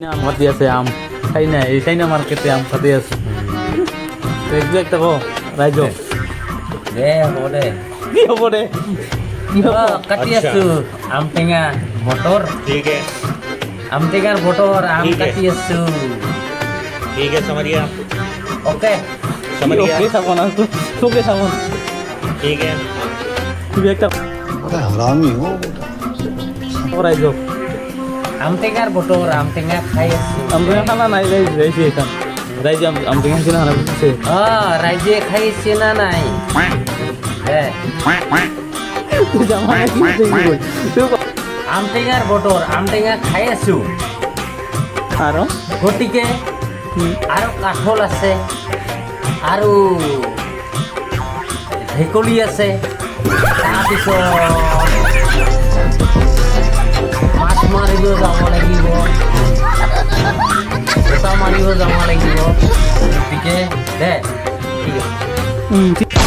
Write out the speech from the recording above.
আম খাতি আছে আম খাই না এই চাইনা মার্কেটে আম খাতি আছে দেখবি একটা কো রাইজো দে হ'ব দে কি হব রে কি হব কাটি আছো আম টেঙা মটৰ ठीक है আম টেঙাৰ মটৰ আম ঠিক আছে। কাটি আছো ठीक है समझ गया ওকে समझ ওকে गया সাবন আর তোকে সাবন ठीक है তুমি একটা बड़ा हरामी हो রাইজো আম টেঙাৰ মটৰ আম টেঙা খাই আছো আমরা খানা নাই রাইছি এখান রাইজি আম দেখেন কিনা খানা বুঝছে ৰাইজে খাইছে না নাই দে তুই জামা কি দেখবি তুই আম টেঙাৰ মটৰ আম টেঙা খাই আছো আরো গতিকে আৰু কাঠল আছে আৰু ভেকুলী আছে তাৰপিছত মাছ মাৰিব যাব লাগিব গোটা মাৰিব যাব লাগিব গতিকে দে ঠিক আছে